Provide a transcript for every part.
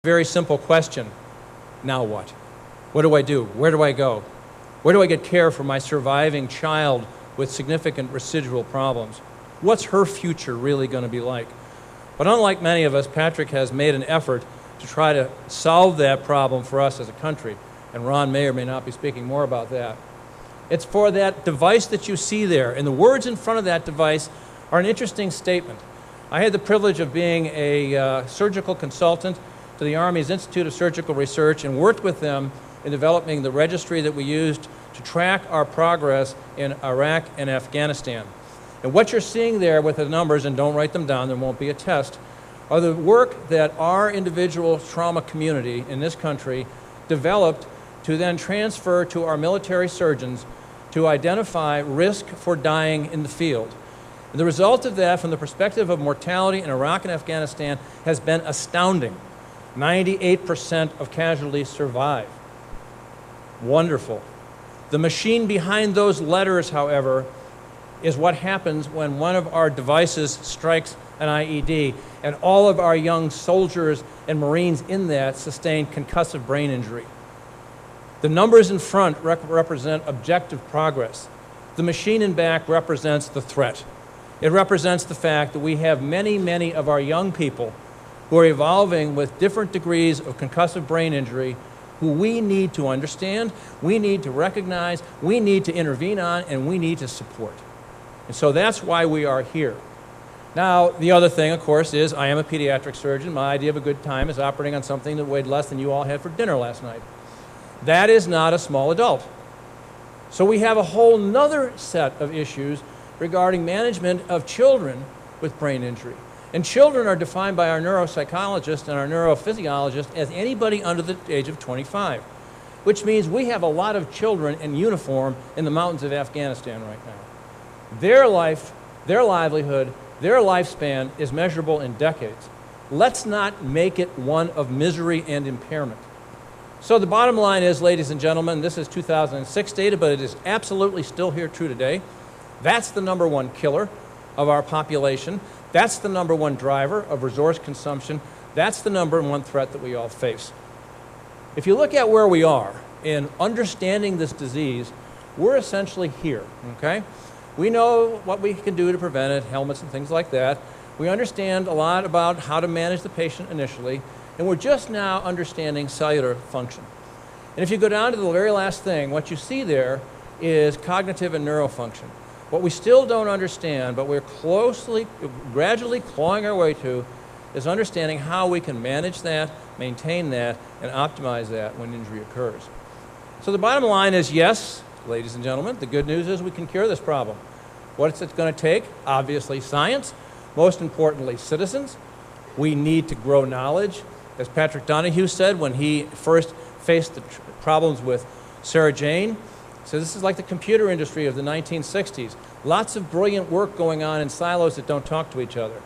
Very simple question. Now what? What do I do? Where do I go? Where do I get care for my surviving child with significant residual problems? What's her future really going to be like? But unlike many of us, Patrick has made an effort to try to solve that problem for us as a country. And Ron may or may not be speaking more about that. It's for that device that you see there. And the words in front of that device are an interesting statement. I had the privilege of being a surgical consultant to the Army's Institute of Surgical Research and worked with them in developing the registry that we used to track our progress in Iraq and Afghanistan. And what you're seeing there with the numbers, and don't write them down, there won't be a test, are the work that our individual trauma community in this country developed to then transfer to our military surgeons to identify risk for dying in the field. And the result of that, from the perspective of mortality in Iraq and Afghanistan, has been astounding. 98% of casualties survive. Wonderful. The machine behind those letters, however, is what happens when one of our devices strikes an IED, and all of our young soldiers and Marines in that sustain concussive brain injury. The numbers in front represent objective progress. The machine in back represents the threat. It represents the fact that we have many, many of our young people who are evolving with different degrees of concussive brain injury who we need to understand, we need to recognize, we need to intervene on, and we need to support. And so that's why we are here. Now, the other thing, of course, is I am a pediatric surgeon. My idea of a good time is operating on something that weighed less than you all had for dinner last night. That is not a small adult. So we have a whole nother set of issues regarding management of children with brain injury. And children are defined by our neuropsychologists and our neurophysiologists as anybody under the age of 25, which means we have a lot of children in uniform in the mountains of Afghanistan right now. Their life, their livelihood, their lifespan is measurable in decades. Let's not make it one of misery and impairment. So the bottom line is, ladies and gentlemen, this is 2006 data, but it is absolutely still here true today. That's the number one killer of our population. That's the number one driver of resource consumption. That's the number one threat that we all face. If you look at where we are in understanding this disease, we're essentially here, okay? We know what we can do to prevent it, helmets and things like that. We understand a lot about how to manage the patient initially, and we're just now understanding cellular function. And if you go down to the very last thing, what you see there is cognitive and neurofunction. What we still don't understand, but we're gradually clawing our way to, is understanding how we can manage that, maintain that, and optimize that when injury occurs. So the bottom line is yes, ladies and gentlemen, the good news is we can cure this problem. What's it going to take? Obviously science, most importantly citizens. We need to grow knowledge. As Patrick Donahue said when he first faced the problems with Sarah Jane, so this is like the computer industry of the 1960s. Lots of brilliant work going on in silos that don't talk to each other.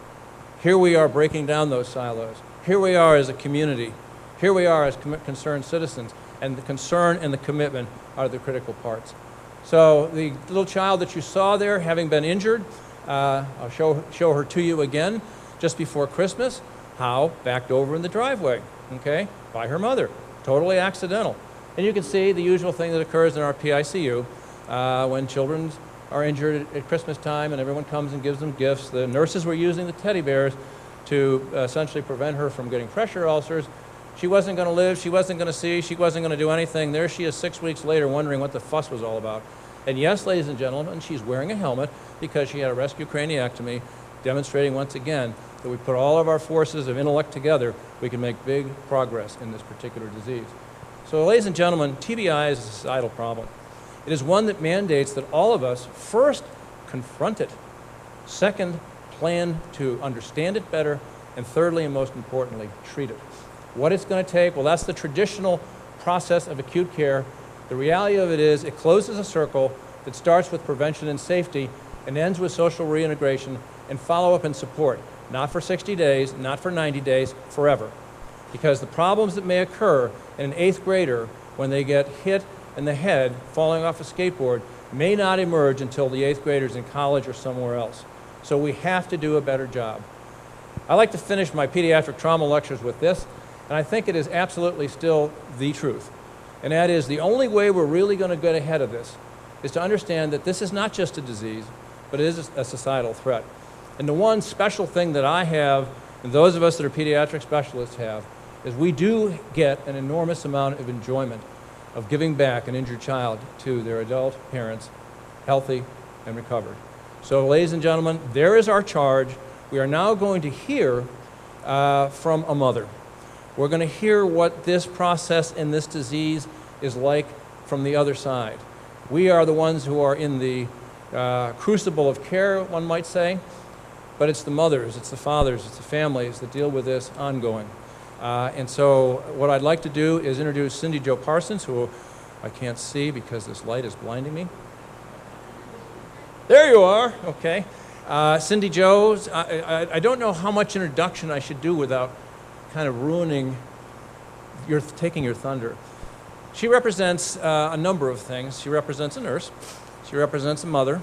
Here we are breaking down those silos. Here we are as a community. Here we are as concerned citizens. And the concern and the commitment are the critical parts. So the little child that you saw there having been injured, I'll show her to you again just before Christmas. How? Backed over in the driveway, okay, by her mother. Totally accidental. And you can see the usual thing that occurs in our PICU when children are injured at Christmas time and everyone comes and gives them gifts. The nurses were using the teddy bears to essentially prevent her from getting pressure ulcers. She wasn't going to live, she wasn't going to see, she wasn't going to do anything. There she is 6 weeks later wondering what the fuss was all about. And yes, ladies and gentlemen, she's wearing a helmet because she had a rescue craniectomy, demonstrating once again that we put all of our forces of intellect together, we can make big progress in this particular disease. So ladies and gentlemen, TBI is a societal problem. It is one that mandates that all of us first confront it, second, plan to understand it better, and thirdly, and most importantly, treat it. What it's going to take, well, that's the traditional process of acute care. The reality of it is it closes a circle that starts with prevention and safety and ends with social reintegration and follow-up and support. Not for 60 days, not for 90 days, forever. Because the problems that may occur in an 8th grader when they get hit in the head falling off a skateboard may not emerge until the 8th graders in college or somewhere else. So we have to do a better job. I like to finish my pediatric trauma lectures with this. And I think it is absolutely still the truth. And that is the only way we're really going to get ahead of this is to understand that this is not just a disease, but it is a societal threat. And the one special thing that I have, and those of us that are pediatric specialists have, is we do get an enormous amount of enjoyment of giving back an injured child to their adult parents, healthy and recovered. So, ladies and gentlemen, there is our charge. We are now going to hear from a mother. We're going to hear what this process in this disease is like from the other side. We are the ones who are in the crucible of care, one might say, but it's the mothers, it's the fathers, it's the families that deal with this ongoing. And so what I'd like to do is introduce Cindy Jo Parsons, who I can't see because this light is blinding me. There you are, okay. Cindy Jo, I don't know how much introduction I should do without kind of ruining taking your thunder. She represents a number of things. She represents a nurse. She represents a mother.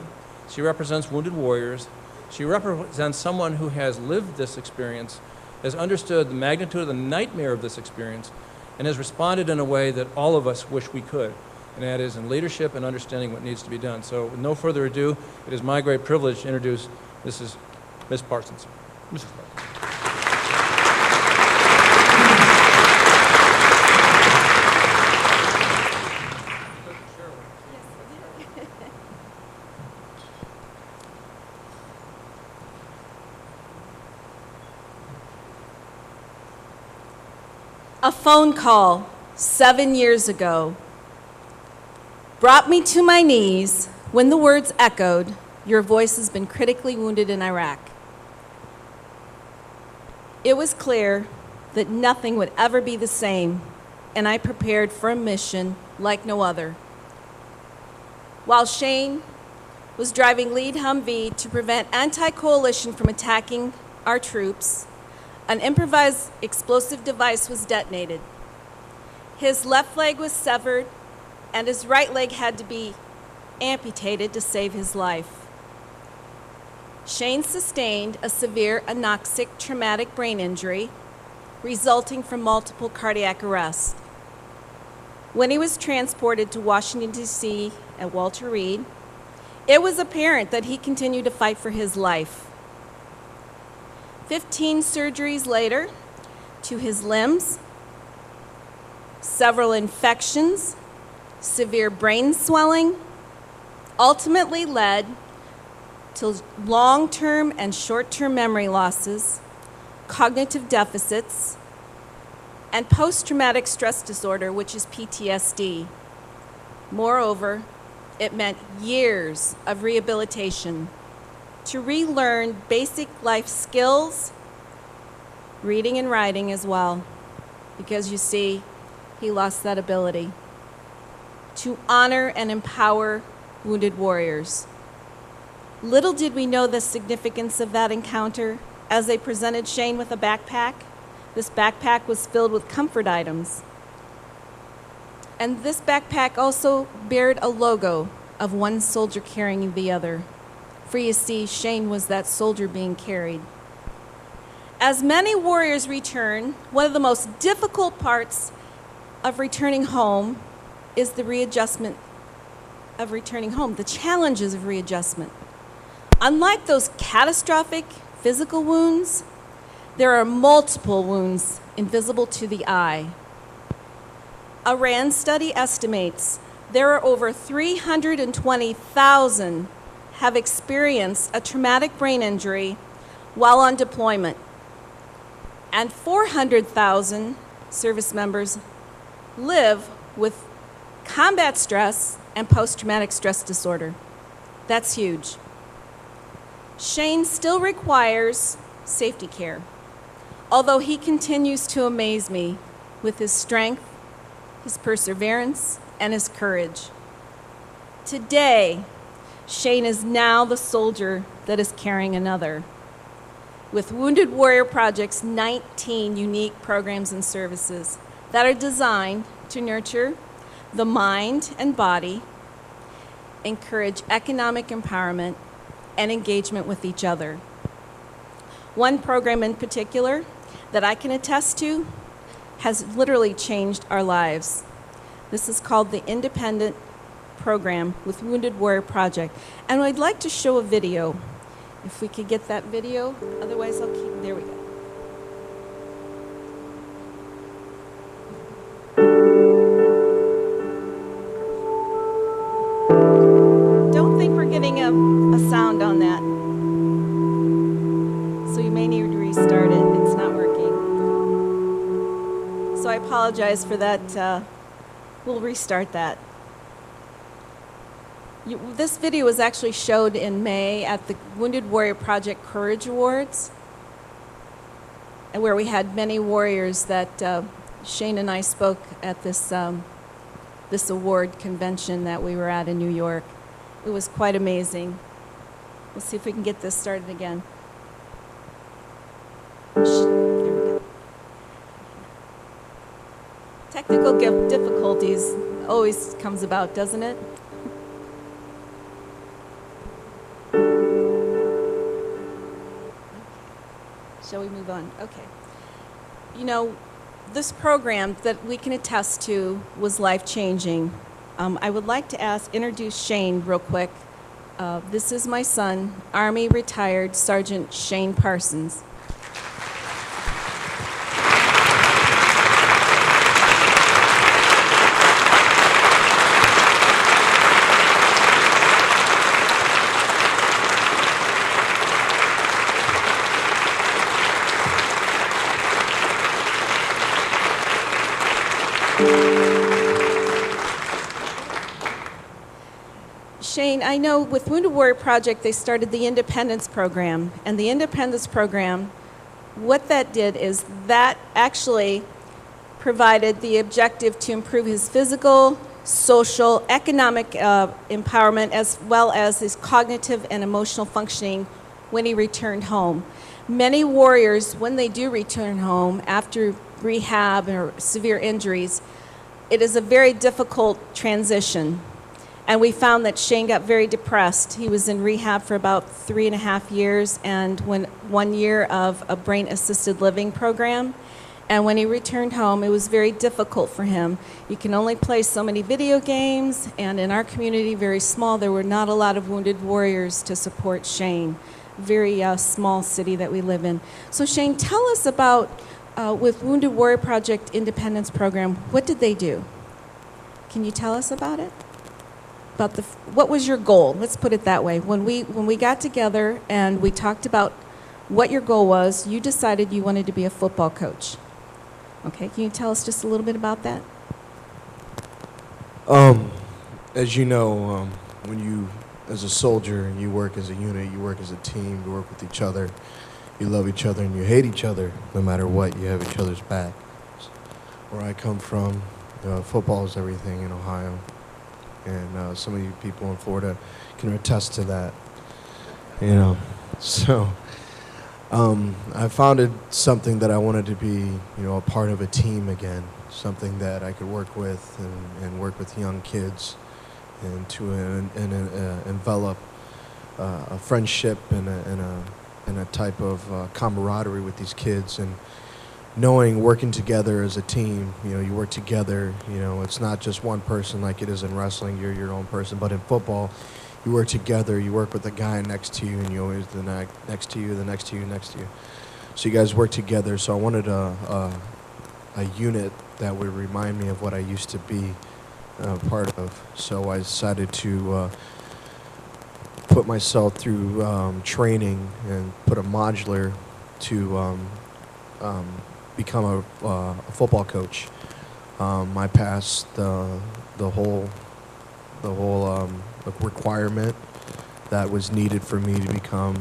She represents wounded warriors. She represents someone who has lived this experience, has understood the magnitude of the nightmare of this experience, and has responded in a way that all of us wish we could, and that is in leadership and understanding what needs to be done. So with no further ado, it is my great privilege to introduce Ms. Parsons. Mrs. Parsons. A phone call 7 years ago brought me to my knees when the words echoed, "Your voice has been critically wounded in Iraq." It was clear that nothing would ever be the same, and I prepared for a mission like no other. While Shane was driving lead Humvee to prevent anti-coalition from attacking our troops, an improvised explosive device was detonated. His left leg was severed, and his right leg had to be amputated to save his life. Shane sustained a severe anoxic traumatic brain injury resulting from multiple cardiac arrests. When he was transported to Washington, D.C. at Walter Reed, it was apparent that he continued to fight for his life. 15 surgeries later to his limbs, several infections, severe brain swelling, ultimately led to long-term and short-term memory losses, cognitive deficits, and post-traumatic stress disorder, which is PTSD. Moreover, it meant years of rehabilitation to relearn basic life skills, reading and writing as well, because you see, he lost that ability. To honor and empower wounded warriors. Little did we know the significance of that encounter as they presented Shane with a backpack. This backpack was filled with comfort items. And this backpack also bared a logo of one soldier carrying the other. For you see, Shane was that soldier being carried. As many warriors return, one of the most difficult parts of returning home is the readjustment of returning home, the challenges of readjustment. Unlike those catastrophic physical wounds, there are multiple wounds invisible to the eye. A RAND study estimates there are over 320,000 have experienced a traumatic brain injury while on deployment, and 400,000 service members live with combat stress and post-traumatic stress disorder. That's huge. Shane still requires safety care, although he continues to amaze me with his strength, his perseverance, and his courage. Today, Shane is now the soldier that is carrying another. With Wounded Warrior Project's 19 unique programs and services that are designed to nurture the mind and body, encourage economic empowerment, and engagement with each other. One program in particular that I can attest to has literally changed our lives. This is called the Independent Program with Wounded Warrior Project. And I'd like to show a video, if we could get that video. Otherwise, I'll keep, there we go. Don't think we're getting a sound on that. So you may need to restart it. It's not working. So I apologize for that. We'll restart that. This video was actually showed in May at the Wounded Warrior Project Courage Awards, and where we had many warriors that Shane and I spoke at this this award convention that we were at in New York. It was quite amazing. We'll see if we can get this started again. There we go. Technical difficulties always comes about, doesn't it? Shall we move on? Okay. You know, this program that we can attest to was life-changing. I would like to introduce Shane real quick. This is my son, Army retired Sergeant Shane Parsons. Shane, I know with Wounded Warrior Project, they started the Independence Program. And the Independence Program, what that did is that actually provided the objective to improve his physical, social, economic empowerment, as well as his cognitive and emotional functioning when he returned home. Many warriors, when they do return home after rehab or severe injuries, it is a very difficult transition. And we found that Shane got very depressed. He was in rehab for about 3.5 years and 1 year of a brain-assisted living program. And when he returned home, it was very difficult for him. You can only play so many video games, and in our community, very small, there were not a lot of wounded warriors to support Shane. Very small city that we live in. So Shane, tell us about, with Wounded Warrior Project Independence Program, what did they do? Can you tell us about it? About what was your goal? Let's put it that way. When we got together and we talked about what your goal was, you decided you wanted to be a football coach. Okay, can you tell us just a little bit about that? As you know, when you, as a soldier, you work as a unit, you work as a team, you work with each other, you love each other, and you hate each other. No matter what, you have each other's back. Where I come from, football is everything in Ohio. And some of you people in Florida can attest to that, you know. So I founded something that I wanted to be, you know, a part of a team again, something that I could work with and work with young kids and to envelop a friendship and a type of camaraderie with these kids. And knowing working together as a team, you know, you work together, you know, it's not just one person like it is in wrestling, you're your own person, but in football, you work together, you work with the guy next to you, and you always the next to you, the next to you, next to you. So you guys work together, so I wanted a unit that would remind me of what I used to be part of. So I decided to put myself through training and put a modular to become a football coach. I passed the whole requirement that was needed for me to become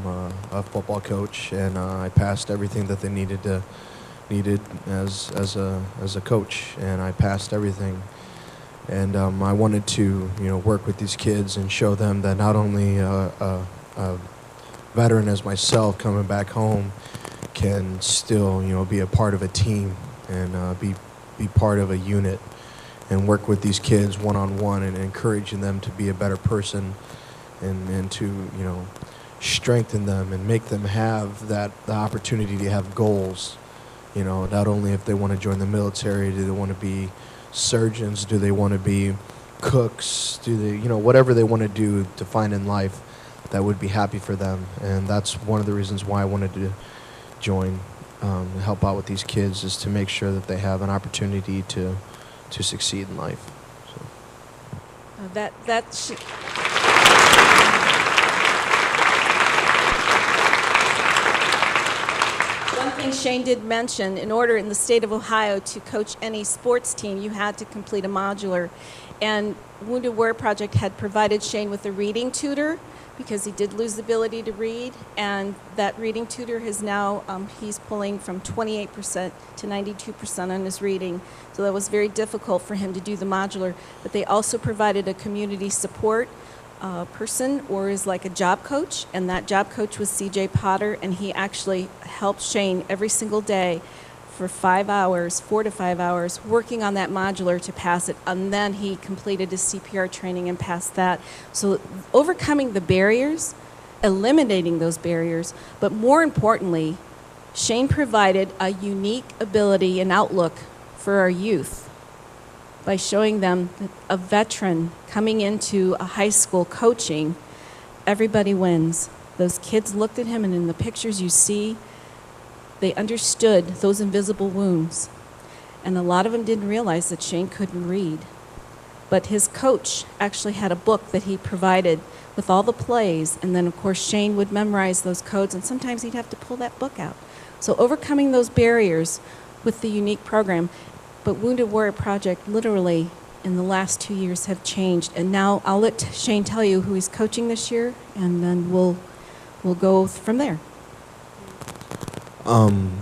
a football coach, and I passed everything that they needed as a coach, and I passed everything. And I wanted to, you know, work with these kids and show them that not only a veteran as myself coming back home can still, you know, be a part of a team and be part of a unit and work with these kids one-on-one and encouraging them to be a better person and to, you know, strengthen them and make them have the opportunity to have goals You know, not only if they want to join the military, do they want to be surgeons, do they want to be cooks, do they, you know, whatever they want to do to find in life that would be happy for them. And that's one of the reasons why I wanted to join, and help out with these kids, is to make sure that they have an opportunity to succeed in life. So. One thing Shane did mention, in order in the state of Ohio to coach any sports team, you had to complete a modular. And Wounded Warrior Project had provided Shane with a reading tutor because he did lose the ability to read. And that reading tutor has now, he's pulling from 28% to 92% on his reading. So that was very difficult for him to do the modular. But they also provided a community support person, or is like a job coach, and that job coach was CJ Potter, and he actually helped Shane every single day for 5 hours, 4 to 5 hours, working on that modular to pass it, and then he completed his CPR training and passed that. So overcoming the barriers, eliminating those barriers, but more importantly, Shane provided a unique ability and outlook for our youth by showing them that a veteran coming into a high school coaching, everybody wins. Those kids looked at him, and in the pictures you see, they understood those invisible wounds. And a lot of them didn't realize that Shane couldn't read. But his coach actually had a book that he provided with all the plays, and then of course Shane would memorize those codes, and sometimes he'd have to pull that book out. So overcoming those barriers with the unique program. But Wounded Warrior Project literally in the last 2 years have changed. And now I'll let Shane tell you who he's coaching this year, and then we'll go from there.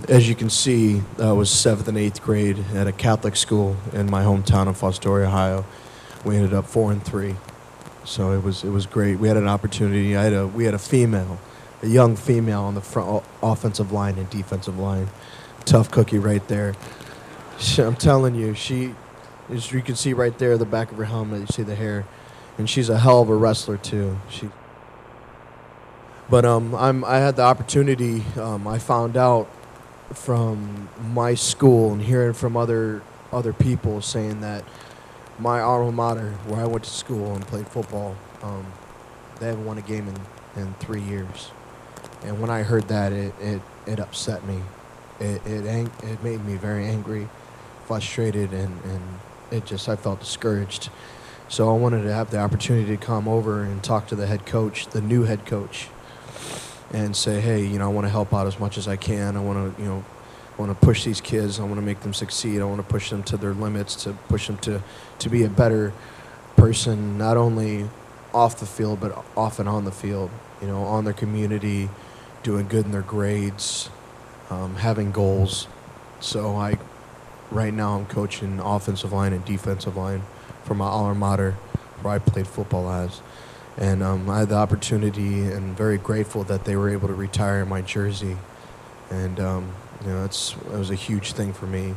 As you can see, I was 7th and 8th grade at a Catholic school in my hometown of Fostoria, Ohio. We ended up 4-3, so it was great. We had an opportunity. We had a young female on the front offensive line and defensive line. Tough cookie right there. I'm telling you, as you can see right there, the back of her helmet, you see the hair, and she's a hell of a wrestler too. But I had the opportunity. I found out from my school and hearing from other people saying that my alma mater, where I went to school and played football, they haven't won a game in 3 years. And when I heard that, it upset me. It made me very angry, frustrated, and I felt discouraged. So I wanted to have the opportunity to come over and talk to the head coach, the new head coach, and say, hey, I want to help out as much as I can. I want to push these kids. I want to make them succeed. I want to push them to their limits, to push them to be a better person, not only off the field, but off and on the field, on their community, doing good in their grades, having goals. So right now I'm coaching offensive line and defensive line for my alma mater, where I played football as. And I had the opportunity, and very grateful that they were able to retire my jersey. And it was a huge thing for me.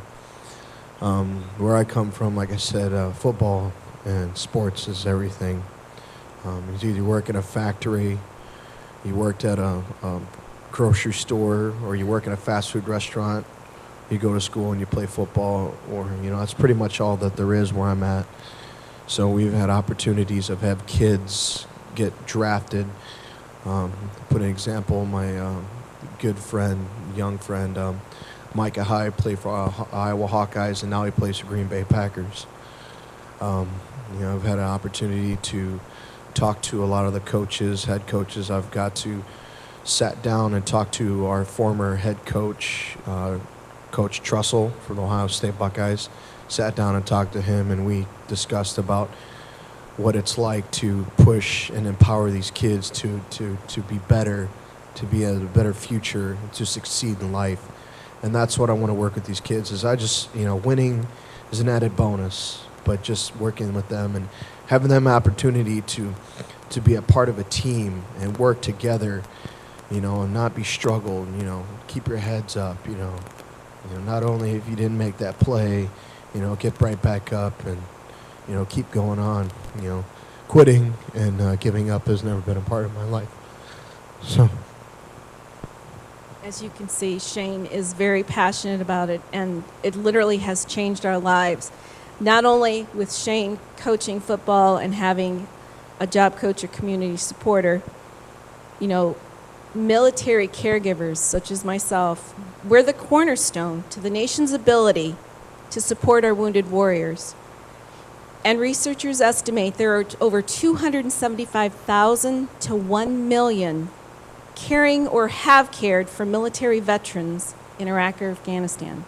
Where I come from, like I said, football and sports is everything. You either work in a factory, you worked at a grocery store, or you work in a fast food restaurant. You go to school and you play football, or that's pretty much all that there is where I'm at. So we've had opportunities of have kids get drafted. Put an example, my good friend, young friend, Micah High played for Iowa Hawkeyes, and now he plays for Green Bay Packers. I've had an opportunity to talk to a lot of the coaches, head coaches. I've got to sat down and talk to our former head coach, Coach Trussell from the Ohio State Buckeyes. Sat down and talked to him, and we discussed about what it's like to push and empower these kids to be better, to be a better future, to succeed in life. And that's what I want to work with these kids. Is I just, winning is an added bonus, but just working with them and having them opportunity to be a part of a team and work together, and not be struggled, keep your heads up, not only if you didn't make that play, get right back up and, keep going on. Quitting and giving up has never been a part of my life. So. As you can see, Shane is very passionate about it, and it literally has changed our lives. Not only with Shane coaching football and having a job coach or community supporter, you know, military caregivers such as myself, we're the cornerstone to the nation's ability to support our wounded warriors. And researchers estimate there are over 275,000 to 1 million caring or have cared for military veterans in Iraq or Afghanistan,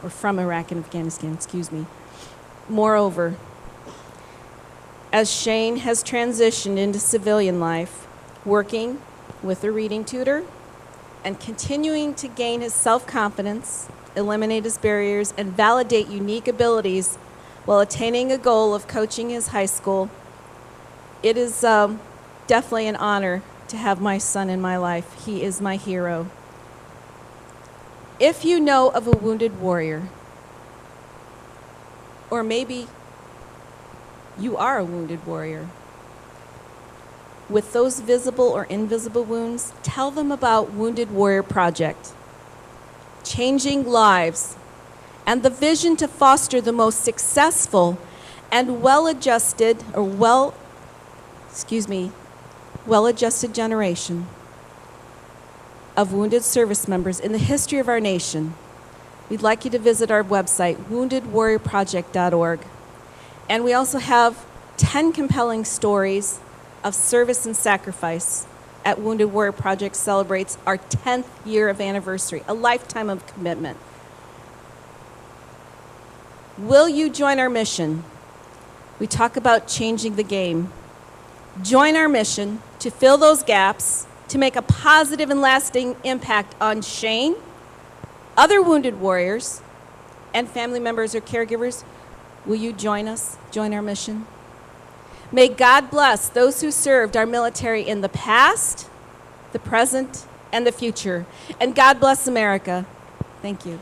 or from Iraq and Afghanistan, excuse me. Moreover, as Shane has transitioned into civilian life, working with a reading tutor and continuing to gain his self-confidence, eliminate his barriers, and validate unique abilities while attaining a goal of coaching his high school, it is definitely an honor to have my son in my life. He is my hero. If you know of a wounded warrior, or maybe you are a wounded warrior, with those visible or invisible wounds, tell them about Wounded Warrior Project, changing lives, and the vision to foster the most successful and well-adjusted generation of wounded service members in the history of our nation. We'd like you to visit our website, woundedwarriorproject.org. And we also have 10 compelling stories of service and sacrifice at Wounded Warrior Project celebrates our 10th year of anniversary, a lifetime of commitment. Will you join our mission? We talk about changing the game. Join our mission to fill those gaps, to make a positive and lasting impact on Shane, other wounded warriors, and family members or caregivers. Will you join us, join our mission? May God bless those who served our military in the past, the present, and the future. And God bless America. Thank you.